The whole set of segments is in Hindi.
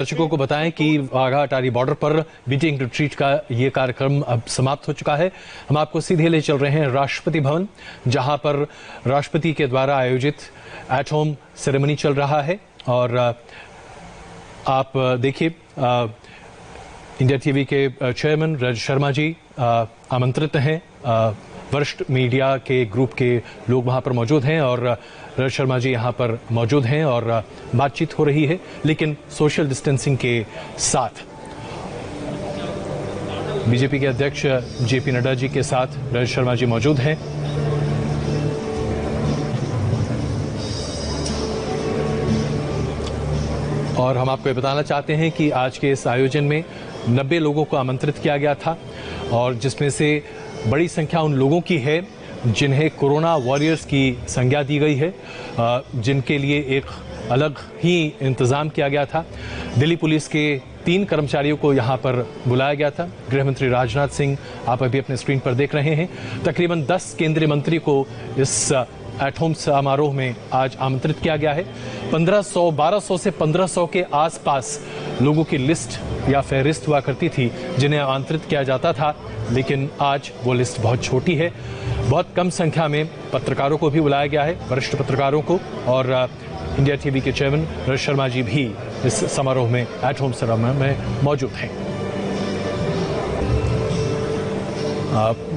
दर्शकों को बताएं कि वाघा अटारी बॉर्डर पर मीटिंग रिट्रीट का ये कार्यक्रम अब समाप्त हो चुका है। हम आपको सीधे ले चल रहे हैं राष्ट्रपति भवन, जहां पर राष्ट्रपति के द्वारा आयोजित एट होम सेरेमनी चल रहा है। और आप देखिए, इंडिया टीवी के चेयरमैन रज शर्मा जी आमंत्रित हैं। वरिष्ठ मीडिया के ग्रुप के लोग वहां पर मौजूद हैं और रज शर्मा जी यहां पर मौजूद हैं और बातचीत हो रही है, लेकिन सोशल डिस्टेंसिंग के साथ। बीजेपी के अध्यक्ष जेपी नड्डा जी के साथ रज शर्मा जी मौजूद हैं। और हम आपको ये बताना चाहते हैं कि आज के इस आयोजन में 90 लोगों को आमंत्रित किया गया था, और जिसमें से बड़ी संख्या उन लोगों की है जिन्हें कोरोना वॉरियर्स की संज्ञा दी गई है, जिनके लिए एक अलग ही इंतज़ाम किया गया था। दिल्ली पुलिस के 3 कर्मचारियों को यहां पर बुलाया गया था। गृह मंत्री राजनाथ सिंह आप अभी अपने स्क्रीन पर देख रहे हैं। तकरीबन 10 केंद्रीय मंत्री को इस एट होम समारोह में आज आमंत्रित किया गया है। 1200 से 1500 के आसपास लोगों की लिस्ट या फहरिस्त हुआ करती थी जिन्हें आमंत्रित किया जाता था, लेकिन आज वो लिस्ट बहुत छोटी है। बहुत कम संख्या में पत्रकारों को भी बुलाया गया है, वरिष्ठ पत्रकारों को, और इंडिया टीवी के चेयरमैन रज शर्मा जी भी इस समारोह में एट होम समारोह में मौजूद हैं।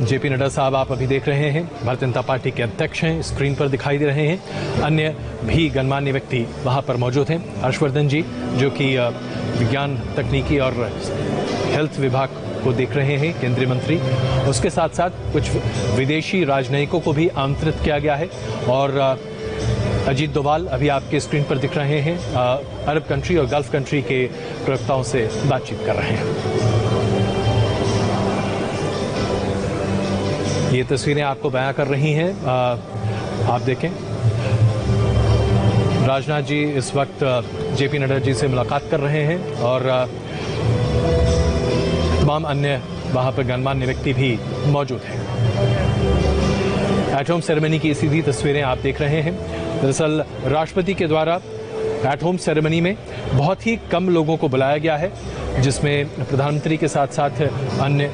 जेपी नड्डा साहब आप अभी देख रहे हैं, भारतीय जनता पार्टी के अध्यक्ष हैं, स्क्रीन पर दिखाई दे रहे हैं। अन्य भी गणमान्य व्यक्ति वहां पर मौजूद हैं। हर्षवर्धन जी, जो कि विज्ञान तकनीकी और हेल्थ विभाग को देख रहे हैं, केंद्रीय मंत्री। उसके साथ साथ कुछ विदेशी राजनयिकों को भी आमंत्रित किया गया है। और अजीत डोभाल अभी आपके स्क्रीन पर दिख रहे हैं, अरब कंट्री और गल्फ कंट्री के प्रवक्ताओं से बातचीत कर रहे हैं। ये तस्वीरें आपको बयां कर रही हैं, आप देखें। राजनाथ जी इस वक्त जेपी नड्डा जी से मुलाकात कर रहे हैं और तमाम अन्य वहां पर गणमान्य व्यक्ति भी मौजूद हैं। एट होम सेरेमनी की सीधी तस्वीरें आप देख रहे हैं। दरअसल राष्ट्रपति के द्वारा एट होम सेरेमनी में बहुत ही कम लोगों को बुलाया गया है, जिसमें प्रधानमंत्री के साथ साथ अन्य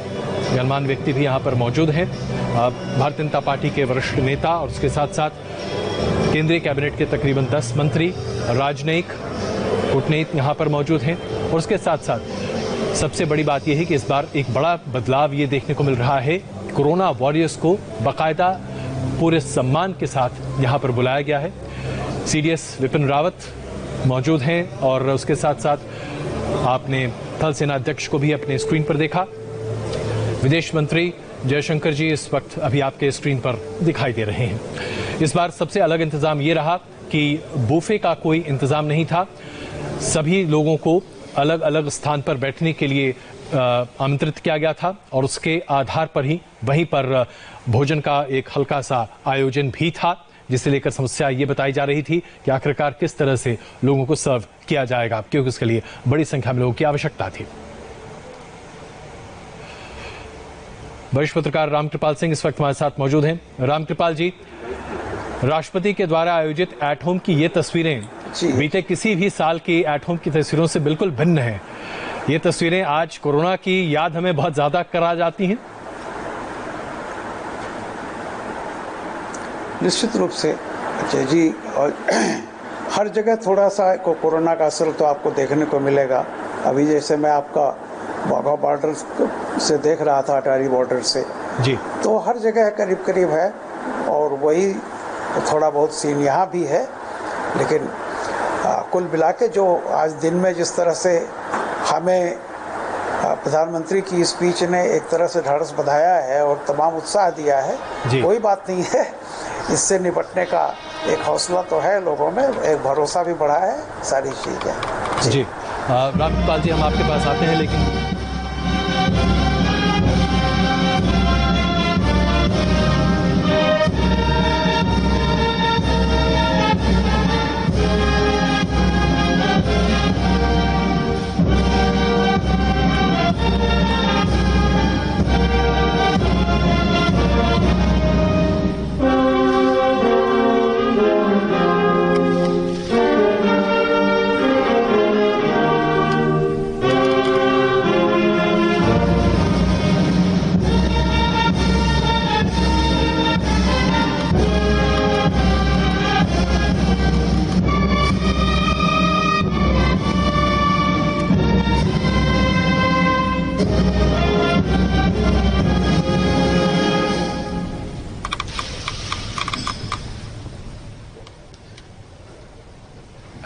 गणमान्य व्यक्ति भी यहाँ पर मौजूद हैं। भारतीय जनता पार्टी के वरिष्ठ नेता और उसके साथ साथ केंद्रीय कैबिनेट के तकरीबन 10 मंत्री, राजनयिक, कूटनीति यहाँ पर मौजूद हैं। और उसके साथ साथ सबसे बड़ी बात यह है कि इस बार एक बड़ा बदलाव ये देखने को मिल रहा है। कोरोना वॉरियर्स को बाकायदा पूरे सम्मान के साथ यहाँ पर बुलाया गया है। सीडीएस विपिन रावत मौजूद हैं और उसके साथ साथ आपने थल सेना अध्यक्ष को भी अपने स्क्रीन पर देखा। विदेश मंत्री जयशंकर जी इस वक्त अभी आपके स्क्रीन पर दिखाई दे रहे हैं। इस बार सबसे अलग इंतजाम ये रहा कि बूफे का कोई इंतजाम नहीं था। सभी लोगों को अलग अलग स्थान पर बैठने के लिए आमंत्रित किया गया था और उसके आधार पर ही वहीं पर भोजन का एक हल्का सा आयोजन भी था, जिसे लेकर समस्या ये बताई जा रही थी कि आखिरकार किस तरह से लोगों को सर्व किया जाएगा, क्योंकि उसके लिए बड़ी संख्या में लोगों की आवश्यकता थी। वरिष्ठ पत्रकार रामकृपाल सिंह इस वक्त हमारे साथ मौजूद हैं। रामकृपाल जी, राष्ट्रपति के द्वारा आयोजित एट होम की ये तस्वीरें बीते किसी भी साल की एट होम की तस्वीरों से बिल्कुल भिन्न हैं। ये तस्वीरें आज कोरोना की याद हमें बहुत ज्यादा करा जाती हैं। निश्चित रूप से अजय जी, और हर जगह थोड़ा सा कोरोना का असर तो आपको देखने को मिलेगा। अभी जैसे मैं आपका वाघा बॉर्डर से देख रहा था, अटारी बॉर्डर से जी, तो हर जगह करीब करीब है और वही थोड़ा बहुत सीन यहाँ भी है। लेकिन कुल मिला के जो आज दिन में जिस तरह से हमें प्रधानमंत्री की स्पीच ने एक तरह से ढाढ़स बंधाया है और तमाम उत्साह दिया है, कोई बात नहीं है। इससे निपटने का एक हौसला तो है लोगों में, एक भरोसा भी बढ़ा है, सारी चीज़ें जी। रामकृपाल जी, हम आपके पास आते हैं, लेकिन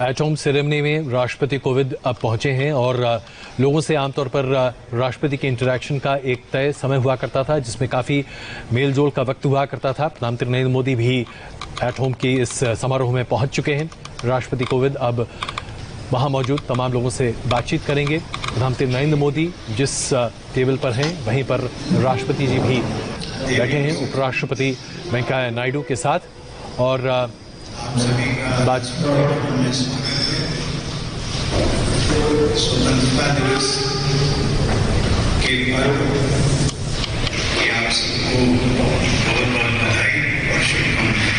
एट होम सेरेमनी में राष्ट्रपति कोविंद अब पहुंचे हैं और लोगों से आमतौर पर राष्ट्रपति के इंटरेक्शन का एक तय समय हुआ करता था, जिसमें काफ़ी मेलजोल का वक्त हुआ करता था। प्रधानमंत्री नरेंद्र मोदी भी एट होम के इस समारोह में पहुंच चुके हैं। राष्ट्रपति कोविंद अब वहां मौजूद तमाम लोगों से बातचीत करेंगे। प्रधानमंत्री नरेंद्र मोदी जिस टेबल पर हैं वहीं पर राष्ट्रपति जी भी बैठे हैं उपराष्ट्रपति वेंकैया नायडू के साथ और स्वतंत्रता दिवस के पर्व की आप सबको बहुत बहुत बधाई और शुभकामनाएं।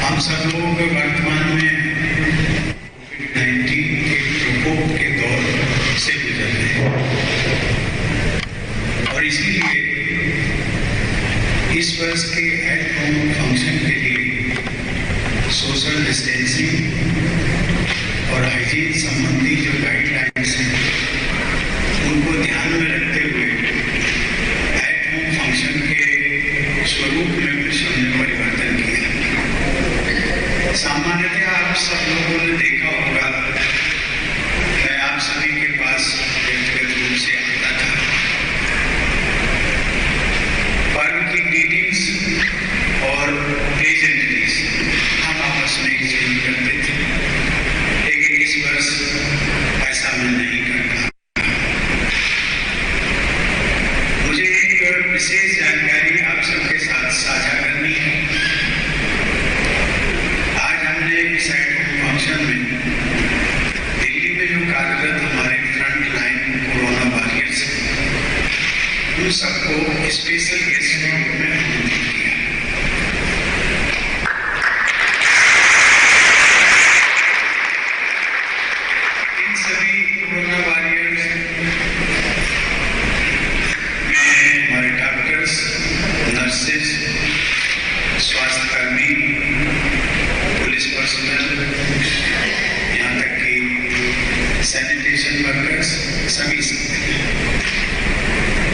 हम सब लोग वर्तमान में कोविड-19 के प्रकोप के दौर से गुजर रहे हैं और इसीलिए इस वर्ष के एट होम फंक्शन के लिए सोशल डिस्टेंसिंग और हाइजीन संबंधी जो गाइडलाइंस हैं उनको ध्यान में रखते हुए एट होम फंक्शन के स्वरूप में कुछ हमने परिवर्तन किया। सामान्यतः आप सब लोगों ने देखा होगा, मैं आप सभी के पास व्यक्तिगत रूप से आता था, पर्व की ग्रीटिंग्स और प्लेजेंटरीज हम आपस में एक्सचेंज करते थे, लेकिन इस वर्ष ऐसा मैं नहीं करता। मुझे एक विशेष जानकारी आप सबके साथ साझा करनी है। आज हमने इस एट होम फंक्शन में दिल्ली में जो कार्यरत हमारे फ्रंट लाइन कोरोना वॉरियर्स हैं उन सबको स्पेशल गेस्ट के रूप में आमंत्रित किया। इन सभी कोरोना वॉरियर्स में हमारे डॉक्टर्स, नर्सेस, स्वास्थ्यकर्मी, पुलिस पर्सनल, यहाँ तक कि सैनिटेशन वर्कर्स सभी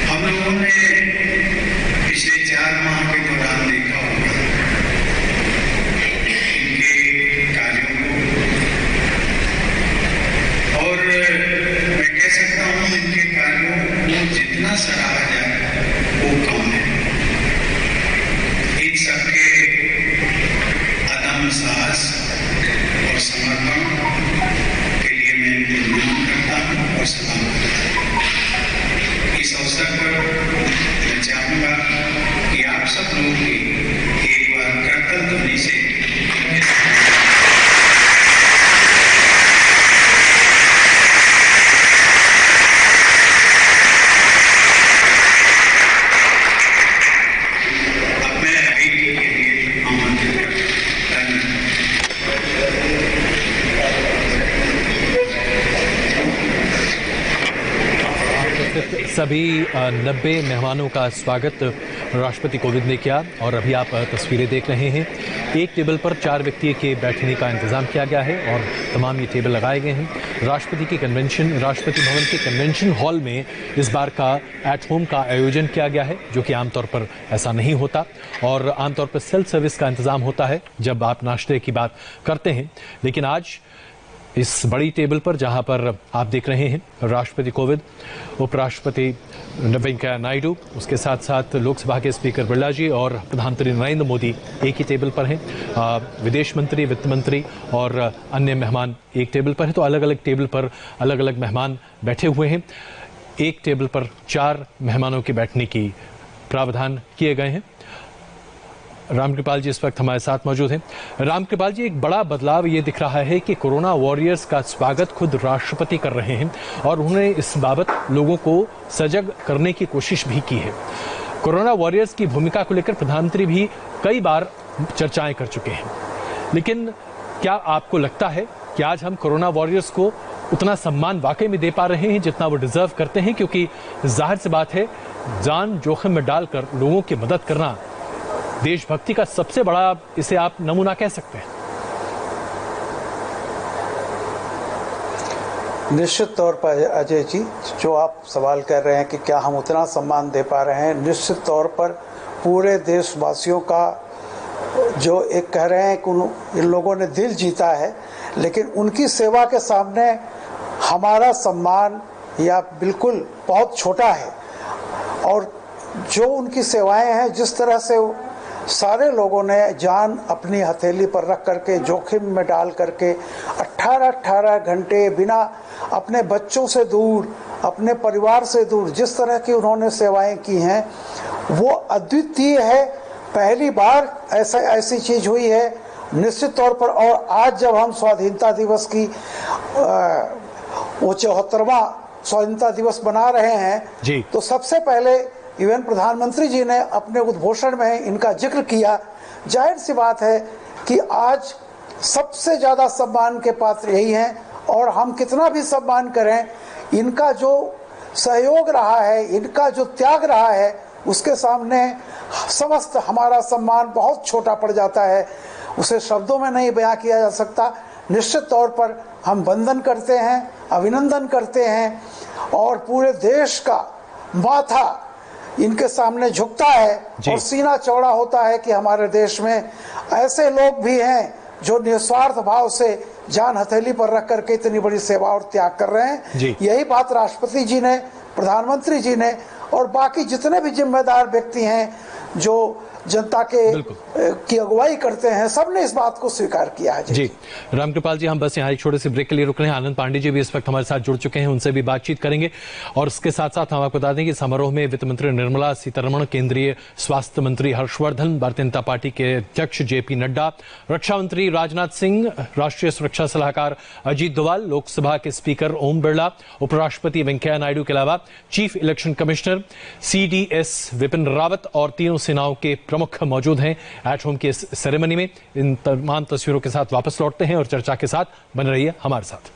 हम लोगों ने पिछले 4 माह के दौरान देखा होगा इनके कार्यों को, और मैं कह सकता हूँ इनके कार्यों को जितना सराहा जाए वो कम है। इन सबके अदम्य साहस और समर्पण के लिए मैं इनको नमन करता हूँ और सलाम करता हूँ। इस अवसर पर मैं चाहूंगा कि आप सब लोग भी एक बार करतल ध्वनि से अब मैं वेदी के लिए आमंत्रित करता हूं। सभी 90 मेहमानों का स्वागत राष्ट्रपति कोविंद ने किया और अभी आप तस्वीरें देख रहे हैं। एक टेबल पर 4 व्यक्ति के बैठने का इंतजाम किया गया है और तमाम ये टेबल लगाए गए हैं। राष्ट्रपति भवन के कन्वेंशन हॉल में इस बार का एट होम का आयोजन किया गया है, जो कि आमतौर पर ऐसा नहीं होता और आमतौर पर सेल्फ सर्विस का इंतजाम होता है जब आप नाश्ते की बात करते हैं। लेकिन आज इस बड़ी टेबल पर जहां पर आप देख रहे हैं राष्ट्रपति कोविंद, उपराष्ट्रपति वेंकैया नायडू, उसके साथ साथ लोकसभा के स्पीकर बिरला जी और प्रधानमंत्री नरेंद्र मोदी एक ही टेबल पर हैं। विदेश मंत्री, वित्त मंत्री और अन्य मेहमान एक टेबल पर हैं, तो अलग अलग टेबल पर अलग अलग मेहमान बैठे हुए हैं। एक टेबल पर 4 मेहमानों के बैठने की प्रावधान किए गए हैं। रामकृपाल जी इस वक्त हमारे साथ मौजूद हैं। रामकृपाल जी, एक बड़ा बदलाव ये दिख रहा है कि कोरोना वॉरियर्स का स्वागत खुद राष्ट्रपति कर रहे हैं और उन्होंने इस बाबत लोगों को सजग करने की कोशिश भी की है। कोरोना वॉरियर्स की भूमिका को लेकर प्रधानमंत्री भी कई बार चर्चाएं कर चुके हैं, लेकिन क्या आपको लगता है कि आज हम कोरोना वॉरियर्स को उतना सम्मान वाकई में दे पा रहे हैं जितना वो डिजर्व करते हैं? क्योंकि जाहिर सी बात है, जान जोखिम में डालकर लोगों की मदद करना देशभक्ति का सबसे बड़ा, इसे आप नमूना कह सकते हैं। निश्चित तौर पर अजय जी, जो आप सवाल कर रहे हैं कि क्या हम उतना सम्मान दे पा रहे हैं, निश्चित तौर पर पूरे देशवासियों का जो एक कह रहे हैं कि इन लोगों ने दिल जीता है, लेकिन उनकी सेवा के सामने हमारा सम्मान या बिल्कुल बहुत छोटा है। और जो उनकी सेवाएं हैं, जिस तरह से सारे लोगों ने जान अपनी हथेली पर रख करके जोखिम में डाल करके 18-18 घंटे बिना अपने बच्चों से दूर, अपने परिवार से दूर जिस तरह की उन्होंने सेवाएं की हैं, वो अद्वितीय है। पहली बार ऐसी चीज हुई है निश्चित तौर पर। और आज जब हम स्वाधीनता दिवस की वो 74वां स्वाधीनता दिवस मना रहे हैं जी, तो सबसे पहले इवन प्रधानमंत्री जी ने अपने उद्घोषण में इनका जिक्र किया। जाहिर सी बात है कि आज सबसे ज्यादा सम्मान के पात्र यही हैं, और हम कितना भी सम्मान करें, इनका जो सहयोग रहा है, इनका जो त्याग रहा है, उसके सामने समस्त हमारा सम्मान बहुत छोटा पड़ जाता है। उसे शब्दों में नहीं बयां किया जा सकता। निश्चित तौर पर हम वंदन करते हैं, अभिनंदन करते हैं, और पूरे देश का माथा इनके सामने झुकता है और सीना चौड़ा होता है कि हमारे देश में ऐसे लोग भी हैं जो निस्वार्थ भाव से जान हथेली पर रख करके इतनी बड़ी सेवा और त्याग कर रहे हैं। यही बात राष्ट्रपति जी ने, प्रधानमंत्री जी ने और बाकी जितने भी जिम्मेदार व्यक्ति हैं जो जनता की अगुवाई करते हैं, सबने इस बात को स्वीकार किया है। जी रामकृपाल जी, हम बस यहाँ एक छोटे से ब्रेक के लिए रुक रहे हैं। आनंद पांडे जी भी इस वक्त हमारे साथ जुड़ चुके हैं, उनसे भी बातचीत करेंगे। और इसके साथ साथ हम आपको बता दें कि समारोह में वित्त मंत्री निर्मला सीतारमण, केंद्रीय स्वास्थ्य मंत्री हर्षवर्धन, भारतीय जनता पार्टी के अध्यक्ष जेपी नड्डा, रक्षा मंत्री राजनाथ सिंह, राष्ट्रीय सुरक्षा सलाहकार अजीत डोभाल, लोकसभा के स्पीकर ओम बिरला, उपराष्ट्रपति वेंकैया नायडू के अलावा chief election commissioner CDS Vipin Rawat और तीनों सेनाओं के प्रमुख मौजूद हैं एट होम की इस सेरेमनी में। इन तमाम तस्वीरों के साथ वापस लौटते हैं और चर्चा के साथ बने रहिए हमारे साथ।